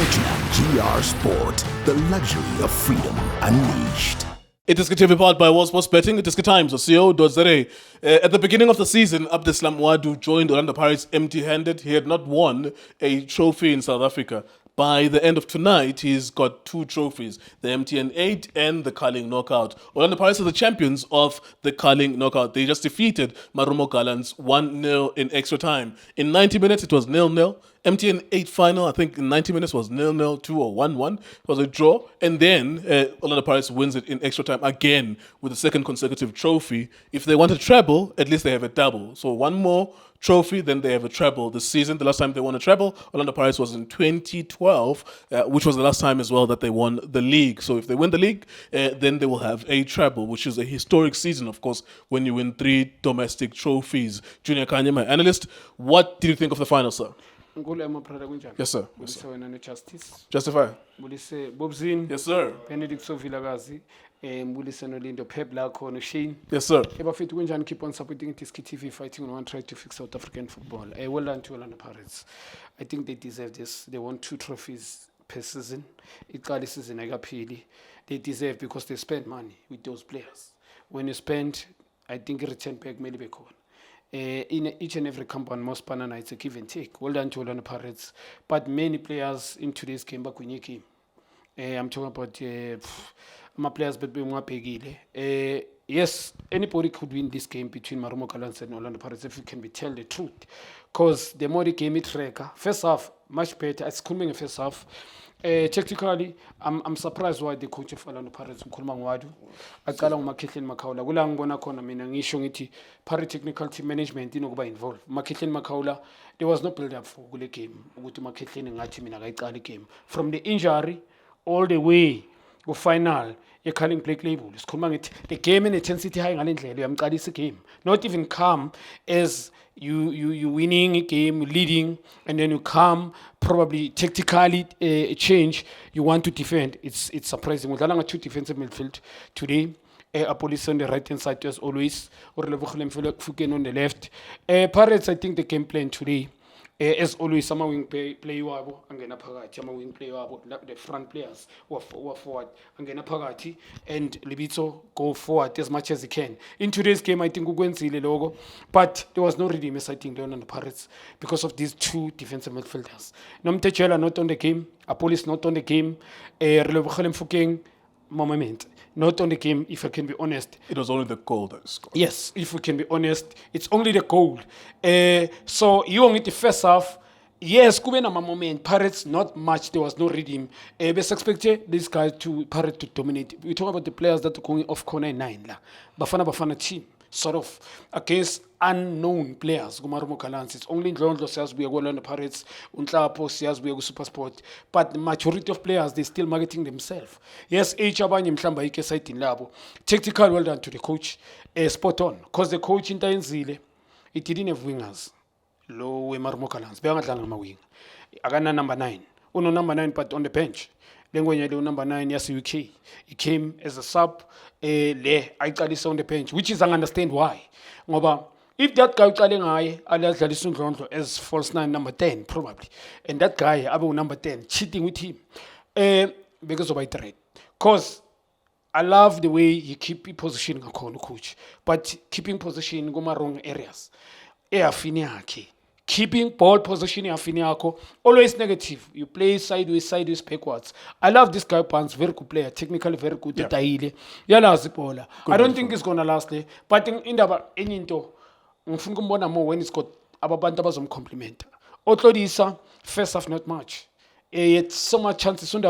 Sportsnet GR Sport, the luxury of freedom unleashed. It is continued powered by World Sports Betting. It is Times, CEO.za. At the beginning of the season, Abdeslam Wadu joined Orlando Pirates empty-handed. He had not won a trophy in South Africa. By the end of tonight, he's got 2 trophies, the MTN 8 and the Carling Knockout. Orlando Pirates are the champions of the Carling Knockout. They just defeated Marumo Gallants 1-0 in extra time. In 90 minutes, it was 0-0. MTN 8 final, I think in 90 minutes was 0-0, 2 or 1-1. It was a draw. And then Orlando Pirates wins it in extra time again with a second consecutive trophy. If they want a treble, at least they have a double. So one more trophy, then they have a treble this season. The last time they won a treble, Orlando Pirates, was in 2012, which was the last time as well that they won the league. So if they win the league, then they will have a treble, which is a historic season, of course, when you win 3 domestic trophies. Junior Kanye, my analyst, what did you think of the final, sir? Yes, sir. Yes, sir. Justice. Justify. Bulise Bobzin. Yes, sir. Benedict Sovilagazi. Bulise Nolindo Pep Lako no Shane. Yes, sir. Ebafit Winjan keep on supporting Tiski TV fighting on one try to fix South African football. Well done to Orlando Pirates. I think they deserve this. They won 2 trophies per season. It season Agapili. They deserve because they spend money with those players. When you spend, I think return back Melibekon. In each and every camp on most banana, it's a give and take. Well done to Orlando Pirates. But many players in today's game back when you came. I'm talking about my players, but yes, anybody could win this game between Marumo Gallants and Orlando Pirates if you can tell the truth. Because the more the game it tracker, first half, much better. It's coming in first half. Technically, I'm surprised why the coach of Orlando Pirates mkhuluma ngwadu aqala nguMakhehleni Makhawula kula ngibona khona mina ngisho ngithi Pirates technical team management inokuba involved. Makhehleni Makhawula, there was no build up for kule game ukuthi Makhehleni ngathi mina akayiqala game from the injury all the way go final Carling Black Label. Sikhuluma ngithi the game in intensity high ngalendlela uyamqalisa game, not even come as you winning a game, leading, and then you come probably tactically change. You want to defend. It's surprising. We're talking 2 defensive midfield today. Police on the right hand side as always, or Fuken on the left. Pirates, I think the game plan today. As always, some wing play wabo angena phakathi, ama wing play wabo the front players who are forward angena phakathi, and Libito go forward as much as he can. In today's game, I think ukwenzile logo, but there was no redeem, I think, on the Pirates because of these 2 defensive midfielders. Nomtechela not on the game, Apolis not on the game, Relebogele Mfokeng moment. Not on the game, if I can be honest. It was only the goal that scored. Yes, if we can be honest, it's only the goal. So you only the first half. Yes, kube nama moment. Pirates not much. There was no redeem. Best expected this guy to Pirates to dominate. We talk about the players that are going off corner 9 la. Bafana team sort of against unknown players. Marumo Gallants. It's only Ndlondlo says we are going on the Pirates. Unhlapo says we are Super Sport. But the majority of players, they still marketing themselves. Yes, abanye mhlamba ike site in labo. Tactical, well done to the coach. Spot on. Because the coach in Tainzile, it didn't have wingers. Low Marumo Gallants. Beyangadlanga ama wing. Agana number 9. Uno number 9 but on the bench. Lengwenye number 9 yes UK. He came as a sub. I got on the bench, which is I understand why. Ngoba if that guy as false 9 number 10 probably, and that guy abu number 10 cheating with him, because of my trade. Cause I love the way he keep position coach, but keeping position in wrong areas. Keeping ball possession always negative. You play sideways, backwards. I love this guy, Pants, very good player, technically very good. Yeah. I don't think it's gonna last there. But in the into more when it's got ababantabas compliment. Otlodisa, first half not much. It's so much chances on the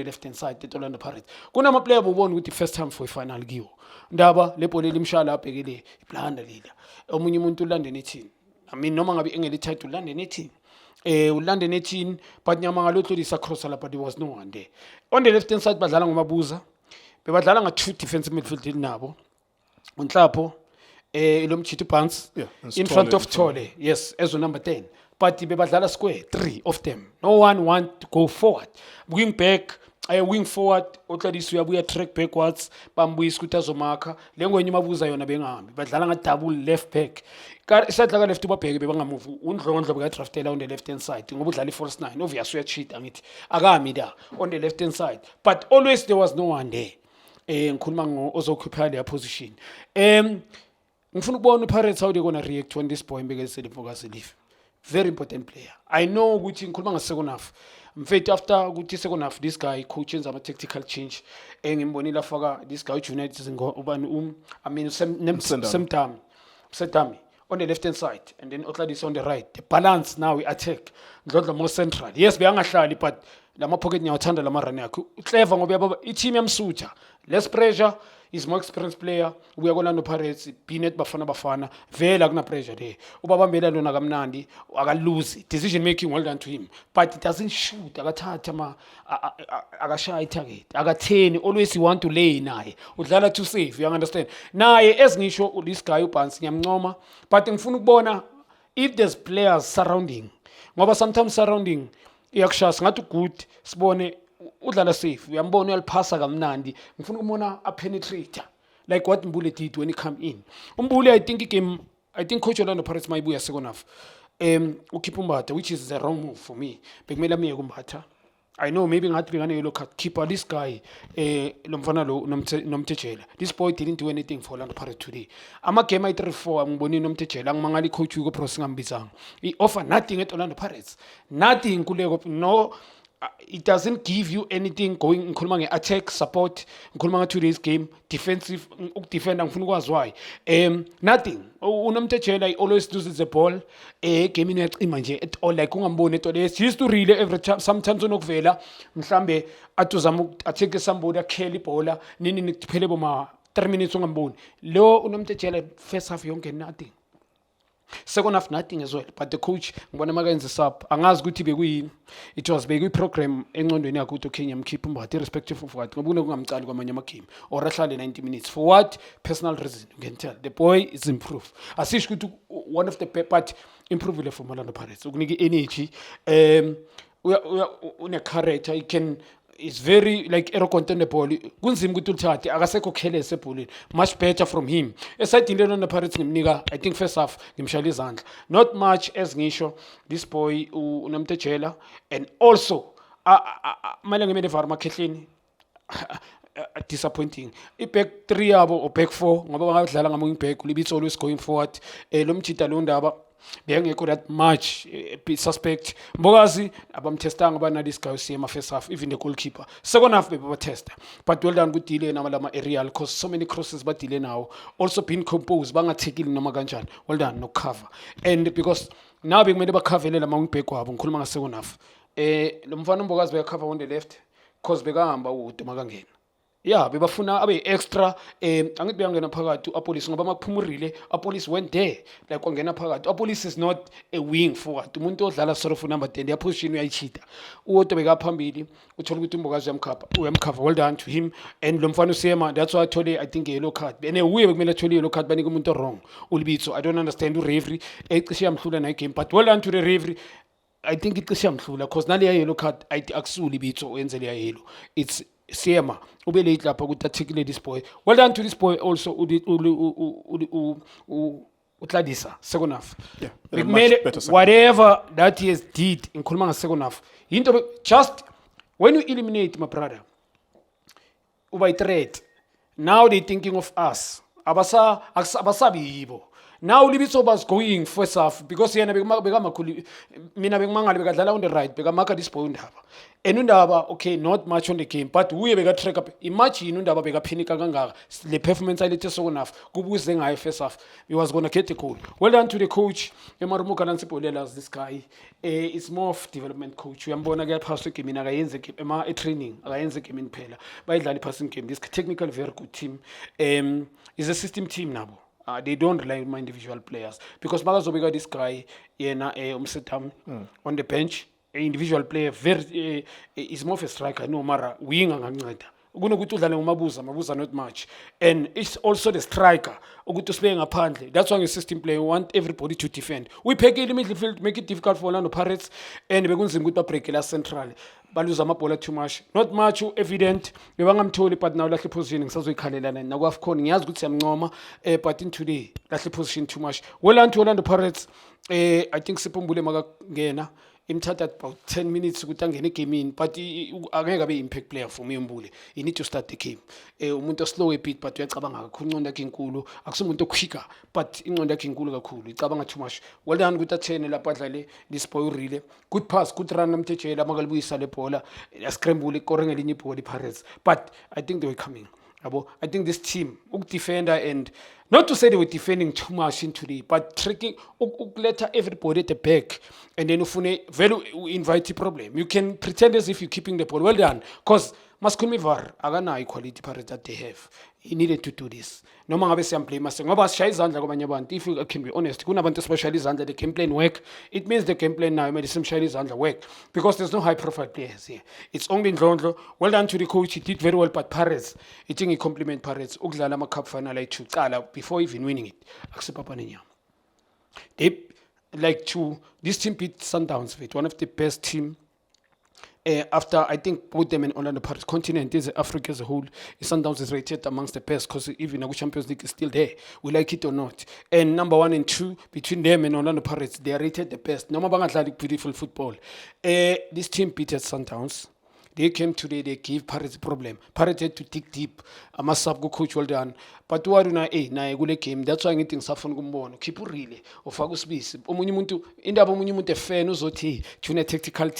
left hand side, the Orlando Pirates. Kuna player who won with the first time for final gio. Ndaba lepo limshala pegele, planda lila. Omunye muntu London 18. I mean, no man be engeli title London 18. London 18, but nyamanga lotlo disa cross la, but there was no one there. On the left hand side, badlala ngomabuza. Badlala nga 2 defensive midfield nabo. Unhlapo, Ilomchitu Pants, in front of Tole, yes, as number 10. But badlala square, 3 of them. No one want to go forward. Wing back, wing forward uTladiso uyabuya track backwards bambuyisa ukuthi azomakha lengwenye mabuza yona bengahambi badlala nga double left back isadla ka left ubabheke bebangamove uNdlondlo beka draftela on the left hand side ngoba udlala i-false 9 obvious uyacheat angithi akami da on the left hand side but always there was no one there ngikhuluma ozokhipha le position ngifuna ukubona uPirates how they gonna react when this boy mbekese focus leave. Very important player. I know ukuthi ngikhuluma nge-second half. Mfethu after ukuthi second half this guy coaches ama tactical change ngimbonile afaka this guy United ubani I mean Msendami on the left hand side and then Otladiso on the right. The balance now we attack. Ndlondlo more central. Yes beyangahlali but lama pocket nyawathanda lama run yakhe. Clever ngoba yababa i-team yamsuja. Less pressure. He's more experienced player. We are going to Pirates. Binet bafana. Vela kuna pressure there. Ubabambela lona kamnandi. Aga lose. Decision making well done to him. But it doesn't shoot. Agathatha agashaya target. Agatheni. Always you want to lay naye. Udlala too safe. You understand? Naye as ngisho this guy uPansi ngiyamncoma. But ngifuna ukubona if there's players surrounding. Ngoba sometimes surrounding iyakushasa ngathi good sibone udlala safe uyambona uyaliphasa kamnandi ngifuna ukumona a penetrate like what Mbule did when he come in Mbule I think coach Orlando Pirates mayibuya second half ukhipha uMbatha which is the wrong move for me bekumele miye kuMbatha I know maybe ngathi bengane yellow card keeper this guy lo mfana lo nomthejela this boy didn't do anything for Orlando Pirates today ama game ay3-4 ngibonini nomthejela ngimangali coach Hugo Bros ngambizanga he offer nothing at Orlando Pirates nothing kuleko no it doesn't give you anything going ngikhuluma nge-attack support ngikhuluma nga-today's game defensive ukudefenda ngifuna ukwazi why nothing unomthejela he always loses the ball game iyacima nje at all like ungamboni at all used to really every time sometimes unokuvela mhlambe atuzama atheke somebody akhela ibhola nini nikuphele boma 3 minutes ungamboni lo unomthejela first half yonke nothing second half nothing as well but the coach ngibona makayenza sub angazi ukuthi bekuyini it was program encondweni yakhe ukuthi okay ngiyamkhipha uMbatha irrespective of what ngoba kungamcali kwamanye ama game or ahlale 90 minutes for what personal reason you can tell the boy is improved asisho ukuthi one of the but improve le for Orlando Pirates ukunika energy une character he can is very like ero contendable kunzima ukuthi ulithathe akasekho careless ebholeni much better from him esidini lona Pirates ngimnika I think first half ngimshaya izandla not much as ngisho this boy unomthejela and also manje ngemele var makhehleni disappointing i-back 3 yabo or back 4 ngoba bangadlala ngama-wing back Libitso always going forward lo mjida lo ndaba bengekho that much suspect Mbokazi abamtestanga bana this guy usiyema first half even the goalkeeper second half bebatesta but well done good delay nama aerial cause so many crosses but delay now also being composed bangathekile noma kanjani well done no cover and because now bekumele bakhavelele ama-wing back wabo ngikhuluma nga second half lo mfana Mbokazi becover on the left cause bekahamba uduma kangena yeah bebafuna abe extra angithi beyangena phakathi uApolice ngoba makuphumurile uApolice went there like kwangena phakathi uApolice is not a wing forward umuntu odlala sort of number 10 ya position uyayichita uOto bekaphambili uthola ukuthi uMbokazi uyamkhava well done to him and lo mfana usiyema that's why I told you I think a yellow card and uye bekumele athole yellow card banika umuntu wrong uLibitso I don't understand ureferee ecishe yamhlula na game but well done to the referee I think icishe yamhlula cause nale yellow card akusuli Libitso wenze le yellow it's Siema ube late lapha ukuthi articulate this boy well done to this boy also uTladisa second half whatever that he has did ngikhuluma nga second half into just when you eliminate my brother uba threat now they thinking of us abasabi yibo now Libitso was going first half because yena bekamakhulu mina bekumangala bekadlala on the right bekamaka this boy undaba and undaba okay not much on the game but uye beka track up imagine undaba bekaphenika kangaka le performance alethe second half kubuze ngayo first half he was going to get a goal well done to the coach eMarumo Kalansipolela this guy is more of development coach uyambona kuyaphasa game akayenze game training akayenze game phela bayidlala passing game this technical very good team is a system team nabo they don't rely on my individual players because makazobeka this guy yena umsetam on the bench a individual player very is more of a striker no mara wing anganceda kunokuthi udlale ngoMabuza not much, and it's also the striker ukuthi usibe ngaphandle. That's why nge-system play we want everybody to defend. Uyiphekile midfield, make it difficult for Orlando Pirates, and bekunzima ukuthi babreak la central, baluza amabhola too much, not much evident bebangamtholi, but now lahle position ngisazoyikhalela naku AFCON ngiyazi ukuthi siyamncoma, but in today lahle position too much. Well done to Orlando Pirates. I think Sipumbule makangena imthatha about 10 minutes ukuthi angene egamini, but angeke abe impact player for me umbule. You need to start the game. Umuntu oslow a bit, but uyacabanga kakhulu, ingqondo yakhe inkulu, akusumuntu oquicker, but ingqondo yakhe inkulu kakhulu, icabanga too much. Well done ukuthi athene lapha adlale this boy urile. Good pass, good run namthejela makalibuyisa le bhola, scramble ikore ngelinye ibhola iPirates. But I think they were coming. I think this team, defender, and not to say they were defending too much into the, but tricking, let everybody at the back, and then you invite the problem. You can pretend as if you're keeping the ball. Well done, because Maskulmi VAR, agana equality Pirates that they have. He needed to do this. No man have some play master. Ngoba shy izandla kwabanye abantu. If you can be honest, kunabantu especially izandla, they can play work. It means they can play now. Maybe some shy izandla work because there's no high profile players here. It's only Ndlondlo. Well done to the coach. He did very well. But Pirates, I think he compliment Pirates. Ukudlala ama cup final ay chucala before even winning it. Akusepapaninya. They like to this team beat Sundowns with one of the best team. After I think both them and Orlando Pirates continent is Africa as a whole, Sundowns is rated amongst the best because even the Champions League is still there. We like it or not. And number 1 and 2 between them and Orlando Pirates, they are rated the best. No matter beautiful football. This team beat Sundowns. They came today, they gave Pirates a problem. Pirates had to dig deep. I must have go coach well done. But what do na gule game? That's why I think safon gumbono. Keep really. Ofago space. Omunye muntu indaba omunye muntu fan uzothi tune tactical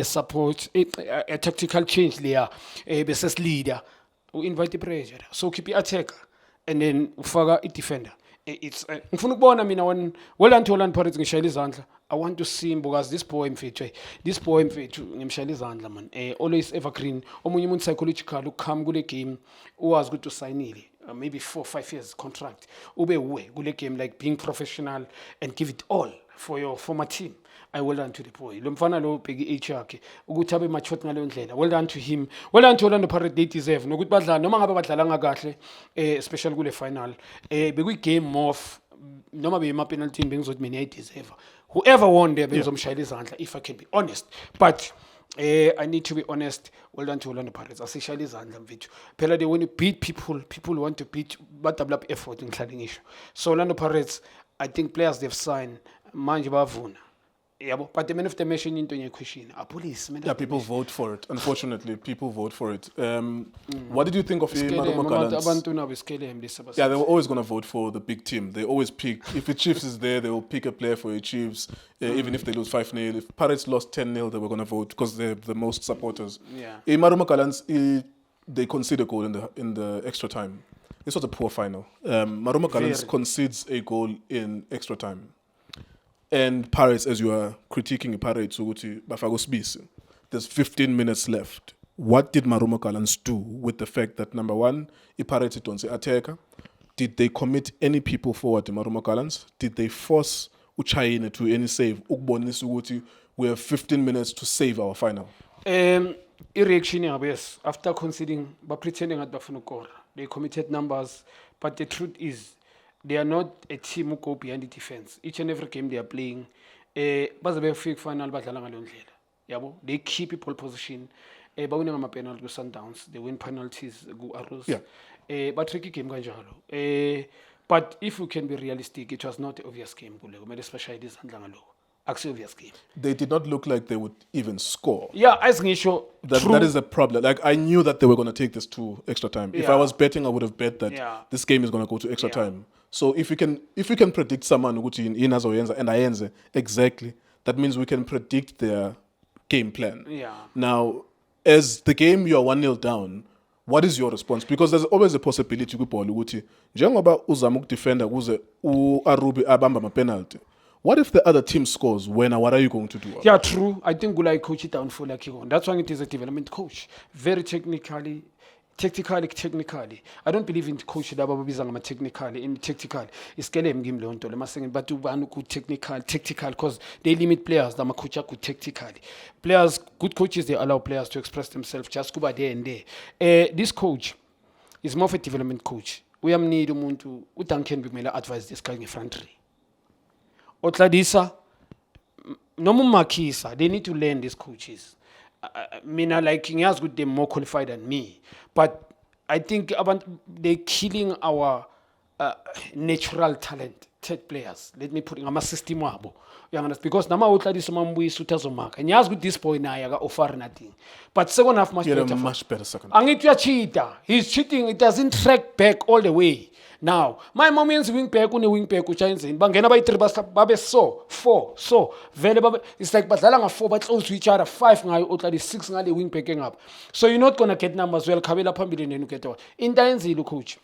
support a tactical change there. Business leader. We invite the pressure. So keep your attacker and then ufaga a defender. It's ngifuna ukubona mina well done to Orlando Pirates ngishayela izandla. I want to see him because this poem feature ngimshayela izandla man. Always evergreen. Omunye umuntu psychological ukukham kule game uwazi ukuthi usayinile. Maybe 4 or 5 years contract. Ube uwe kule game like being professional and give it all for your former team. I well done to the boy. Lo mfana lo bheki age yakhe ukuthi abe mature ngaleyo ndlela. Well done to him. Well done to Orlando Pirates, they deserve. Nokuthi badlala noma ngabe badlala ngakahle especially kule final. Bekuyi game more noma be penalty bengizothi mina I deserve. Whoever won there bengizomshayela izandla if I can be honest. But I need to be honest. Well done to Orlando Pirates. Asishayela izandla mfethu. Phela they when you beat people want to beat but double up effort ngihlala ngisho. So Orlando Pirates, I think players they've signed manje bavuna. Yeah, but the man of the machine into your question. Police. Yeah, people vote for it. Unfortunately, people vote for it. What did you think of Marumo Gallants? Yeah, they were always going to vote for the big team. They always pick. If the Chiefs is there, they will pick a player for the Chiefs. Even if they lose 5-0. If Pirates lost 10-0, they were going to vote because they're the most supporters. Yeah. Marumo Gallants, they concede a goal in the extra time. This was a poor final. Marumo Gallants concedes a goal in extra time. And Pirates, as you are critiquing Pirates, there's 15 minutes left. What did Marumo Gallants do with the fact that, number one, Pirates don't say attacker? Did they commit any people forward to Marumo Gallants? Did they force Uchayine to any save? We have 15 minutes to save our final. Reaction, yes. After conceding, but pretending at Bafunukor, they committed numbers. But the truth is, they are not a team who go behind the defense. Each and every game they are playing, final they keep people position. Penalty Sundowns, they win penalties. But tricky game kanjalo. But if we can be realistic, it was not an obvious game. Especially this obvious game. They did not look like they would even score. Yeah, I think that is a problem. Like I knew that they were going to take this to extra time. Yeah. If I was betting, I would have bet that this game is going to go to extra time. So if we can predict someone who in and ayenze exactly, that means we can predict their game plan. Yeah. Now, as the game you are 1-0 down, what is your response? Because there's always a possibility ukuthi njengoba uzama ukudefenda kuze uArubi abamba ma penalty. What if the other team scores? What are you going to do? Yeah, true. I think Gulai coach it down for like that's why it is a development coach. Very technically technically, I don't believe in coach laba babiza ngama technically. In technical, iskele ngimi leyo nto le masengeni but ubani ku tactical because they limit players that coach ku technically. Players, good coaches, they allow players to express themselves just kuba there and there. This coach is more of a development coach. Uyamnida umuntu uDuncan kumele advise this guy ngefront three. Otladisa noma uMakhisa, they need to learn these coaches. Mina like ngiyazi ukuthi they're more qualified than me, but I think they're killing our natural talented players. Let me put in ama system wabo. You understand? Because nama utladisa mambuyisa utazomaka. Ngiyazi ukuthi this boy naye aka offer nothing. But second half much better. Much better second. Angithi uyachita. He's cheating. It doesn't track back all the way. Now, my mom means wing back wing back uchayenzini. Bangena bayi3 babe so 4 so vele babe it's like badlala nga4 but close to each other 5 ngayo utladi 6 ngale wing backing up. So you're not going to get numbers well khabela phambili nenu get one. Into yenzile coach.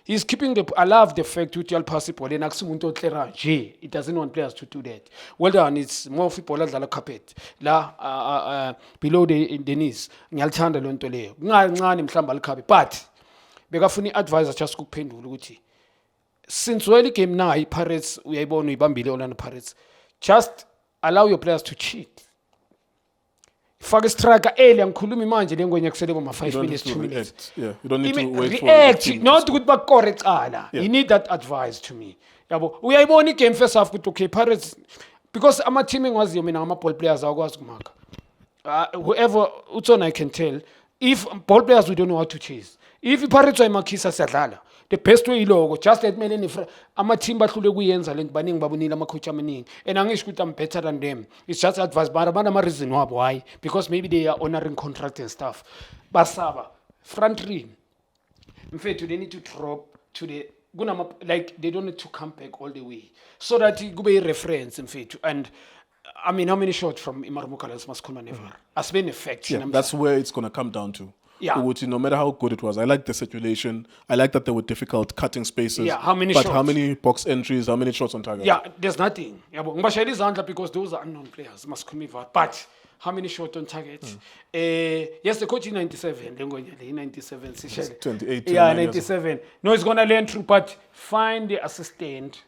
He's keeping I love the fact that you'll pass it and akusumuntu otlera nje. It doesn't want players to do that. Well done, it's more football adlala carpet. La below the knees. Ngiyalithanda lo nto leyo. Kungancane mhlamba alikhabe but bekafuna iadvisor just ukuphendula ukuthi since early game now iPirates uyayibona uyibambile Orlando Pirates, just allow your players to cheat. Faka striker early angikhulumi manje lengwenye kusele boma 5 minutes 2 minutes. Yeah, you don't need to wait react, for not ukuthi bakore cala. You need that advice to me. Yabo uyayibona igame first half ukuthi okay Pirates because ama team engiwaziyo mina ngama ball players akwazi kumaka. Whoever utsona I can tell if ball players we don't know how to chase. If iPirates ayimakhisa siyadlala, the best way iloko just let me ama team bahlule kuyenza lento baningi babonile ama coach amaningi and angisho ukuthi I'm better than them. It's just advice but abana ama reason wabo why because maybe they are honoring contract and stuff. Basaba front three mfethu they need to drop to the like they don't need to come back all the way so that kube a reference mfethu. And I mean how many shots from Marumo Gallants must come never as been effect. Yeah, that's where it's going to come down to. Yeah. No matter how good it was, I like the situation. I like that they were difficult cutting spaces. Yeah, how many but shots? How many box entries? How many shots on target? Yeah, there's nothing. Ngibashayela izandla because those are unknown players. Must come over. But how many shots on target? Yes, the coach in 97. In 97. 28. Yeah, 97. No, it's gonna learn through. But find the assistant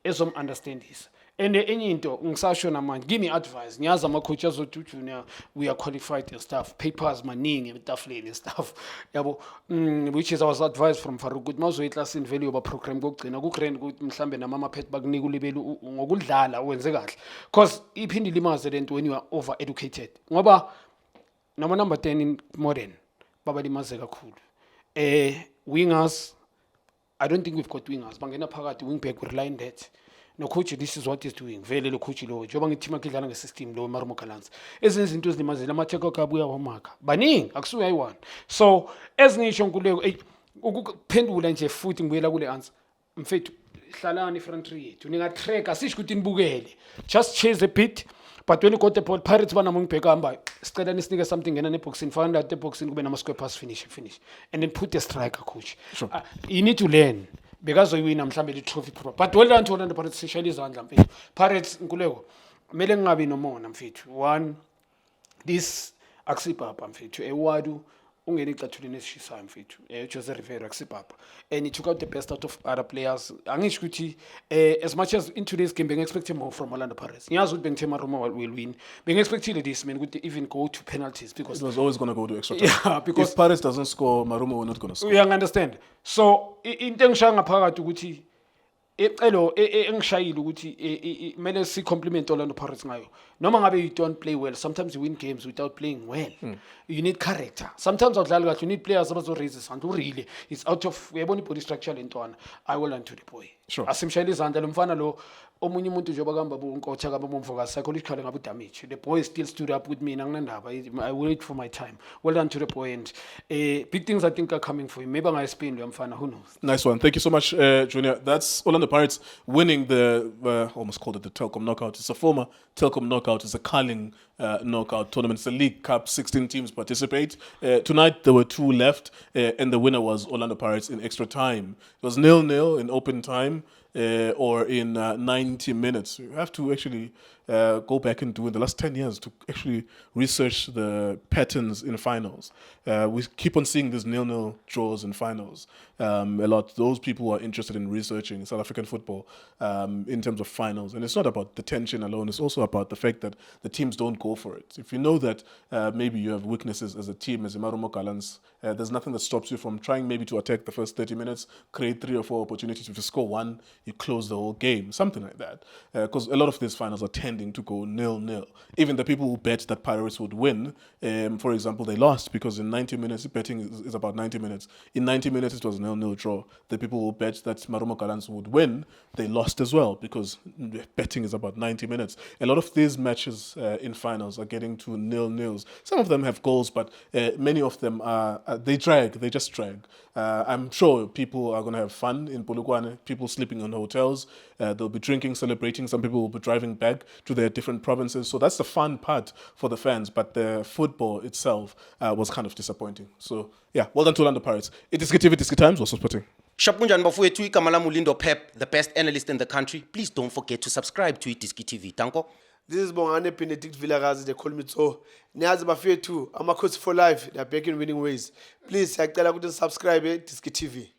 as some understand this. And enye into ngisasho namanje give me advice ngiyazi ama coaches othi junior we are qualified and stuff papers maningi etafuleni and stuff yabo which is our advice from Farouk ukuthi mawuzoya class in value ba program kokugcina ku grand ukuthi mhlambe nama pet bakunika ulibele ngokudlala wenze kahle because iphindi limaze lento when you are over educated ngoba nama number 10 in modern baba limaze kakhulu wingers I don't think we've got wingers bangena phakathi wing back we rely on that. No coach, this is what he's doing. Vele lo coach lo. Joba ngithi makidlala ngesystem lo Marumo Gallants. Ezinye izinto ezilimazela amatheko kabuya wamaka. Baningi akusuya ayi1. So ezingisho nkuleko ukuphendula nje futhi ngibuyela kule answer. Mfethu hlalani front three yethu. Ninga track asisho ukuthi nibukele. Just chase a bit. But when you got the ball, Pirates bana mungibheka hamba. Sicela nisinike something ngena neboxini. Find out the boxing kube nama square pass finish. And then put the striker coach. Sure. You need to learn. Because we win mhlambe trophy but well done to Orlando Pirates sishayela izandla mfethu. Pirates nkuleko kumele ngingabi nomona mfethu. One, this akusipapa mfethu ewadu ungena icathuleni esishisayo mfethu Jose Rivera akusipapa and he took out the best out of other players. Angisho ukuthi as much as in today's game being expecting more from Orlando Pirates ngiyazi ukuthi bengithe Marumo will win being expected this man ukuthi even go to penalties because it was always going to go to extra time. Yeah, because if Pirates doesn't score, Marumo will not going to score. You understand? So into engishaya ngaphakathi ukuthi ecelo engishayile ukuthi kumele si compliment Orlando Pirates ngayo noma ngabe you don't play well sometimes you win games without playing well. You need character sometimes awudlali kahle you need players abazo raise isandla really it's out of uyabona ibody structure lentwana I will learn to the boy. Sure. Asimshayela izandla lo mfana lo omunye umuntu njengoba kamba bonkotha kamba bomfoka psychologically ngabu damage the boy still stood up with me nanginandaba I wait for my time. Well done to the boy and big things I think are coming for him maybe ngayisipin lo mfana who knows. Nice one. Thank you so much, Junior. That's Orlando Pirates winning the, almost called it the Telkom Knockout. It's a former Telkom Knockout. It's a Carling Knockout tournament. It's a League Cup. 16 teams participate. Tonight, there were 2 left, and the winner was Orlando Pirates in extra time. It was 0-0 in open time. or in 90 minutes. You have to actually go back and do in the last 10 years to actually research the patterns in finals. We keep on seeing these 0-0 draws in finals a lot. Those people who are interested in researching South African football in terms of finals. And it's not about the tension alone, it's also about the fact that the teams don't go for it. If you know that maybe you have weaknesses as a team, as Marumo Gallants, there's nothing that stops you from trying maybe to attack the first 30 minutes, create 3 or 4 opportunities. If you score one, you close the whole game, something like that. Because a lot of these finals are tending to go 0-0. Even the people who bet that Pirates would win, for example, they lost because in 90 minutes, betting is about 90 minutes. In 90 minutes, it was a 0-0 draw. The people who bet that Marumo Gallants would win, they lost as well because betting is about 90 minutes. A lot of these matches in finals are getting to 0-0s. Some of them have goals, but many of them they just drag. I'm sure people are going to have fun in Polokwane, people sleeping in hotels, they'll be drinking, celebrating, some people will be driving back to their different provinces. So that's the fun part for the fans, but the football itself was kind of disappointing. So yeah, well done to Orlando Pirates. It is TV, Diski Times, also sporting. Shapunjan bafowethu Kamala Mulindo Pep, the best analyst in the country. Please don't forget to subscribe to Diski TV. Tanko. This is Bongane Benedict Vilakazi, they call me so. Niyazi bafethu, Amakhosi for life, they are back in winning ways. Please, siyacela ukuthi subscribe Diski TV.